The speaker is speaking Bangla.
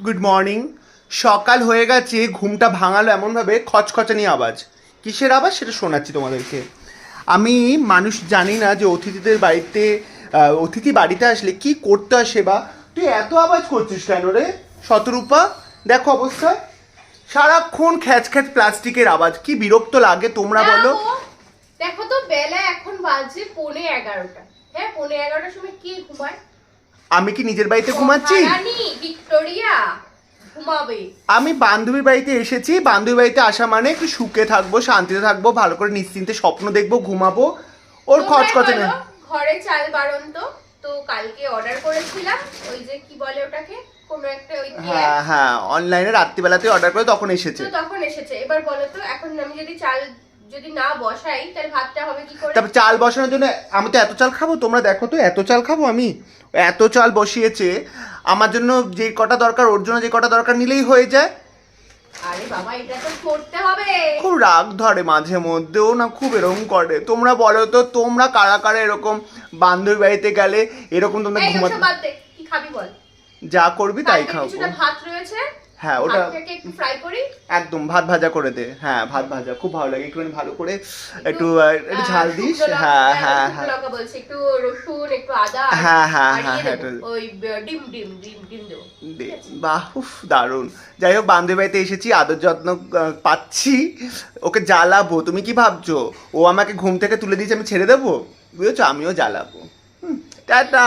Good morning. সকাল হয়ে গেছে, ঘুমটা ভাঙালো এমনভাবে খচখচানি আওয়াজ। কিসের আওয়াজ সেটা শোনাচ্ছি তোমাদেরকে। আমি মানুষ জানি না যে অতিথিদের বাড়িতে অতিথি বাড়িতে আসলে কি করতে হয় সেবা। তুই এত আওয়াজ করছিস কেন রে শতরূপা? দেখো অবস্থা, সারাক্ষণ খ্যাচ খ্যাচ প্লাস্টিকের আওয়াজ, কি বিরক্ত লাগে তোমরা বলো। দেখো তো বেলা এখন বাজে 11:15। হ্যাঁ 11:15টার সময় কি ঘুমায়? আমি কি নিজের বাড়িতে ঘুমাচ্ছি? রানী ভিক্টোরিয়া ঘুমাবে। আমি বান্ধবীর বাড়িতে এসেছি, বান্ধবীর বাড়িতে আসা মানে একটু সুখে থাকবো, শান্তিতে থাকবো, ভালো করে নিশ্চিন্তে স্বপ্ন দেখবো, ঘুমাবো। ওর খচখচে না। ঘরে চাল বাড়ন্ত তো কালকে অর্ডার করেছিলাম, ওই যে কি বলে ওটাকে, কোনো একটা ওই হ্যাঁ হ্যাঁ, অনলাইনে রাত্রিবেলাতে অর্ডার করে তখন এসেছে। তো তখন এসেছে। এবার বলো তো এখন আমি যদি চাল যদি না বসাই তাহলে ভাতটা হবে কি করে? তারপর চাল বসানোর জন্য আমি তো এত চাল খাবো, তোমরা দেখো তো এত চাল খাবো আমি। এত চাল বসিয়েছে, আমার জন্য যে কটা দরকার ওর জন্য যে কটা দরকার নিলেই হয়ে যায়। আরে বাবা এটা তো করতে হবে। খুব রাগ ধরে মাঝে মধ্যেও না, খুব এরকম করে। তোমরা বলো তো, তোমরা কারা কারা এরকম বান্ধবীর বাড়িতে গেলে এরকম তোমরা এই ঘুমাতে? ওসব বাদ দে, কি খাবি বল? যা করবি তাই কালকে খাবো। কিছুটা ভাত রয়েছে, হ্যাঁ ওটা ভাতটাকে একটু ফ্রাই করি। একদম ভাত ভাজা করে দে। হ্যাঁ ভাত ভাজা খুব ভালো লাগে, একটুখানি ভালো করে একটু একটু ঝাল দিস। হ্যাঁ হ্যাঁ হ্যাঁ লঙ্কা বলছি, একটু রসুন একটু আদা হ্যাঁ হ্যাঁ আর হ্যাঁ ইয়ে হ্যাঁ দেবো, ওই ডিম ডিম ডিম ডিম দেবো। বাহ উফ দারুণ। যাই হোক, বান্ধবী বাড়িতে এসেছি, আদর যত্ন পাচ্ছি। ওকে জ্বালাবো, তুমি কি ভাবছো ও আমাকে ঘুম থেকে তুলে দিয়েছে আমি ছেড়ে দেবো? বুঝেছো, আমিও জ্বালাবো। টাটা।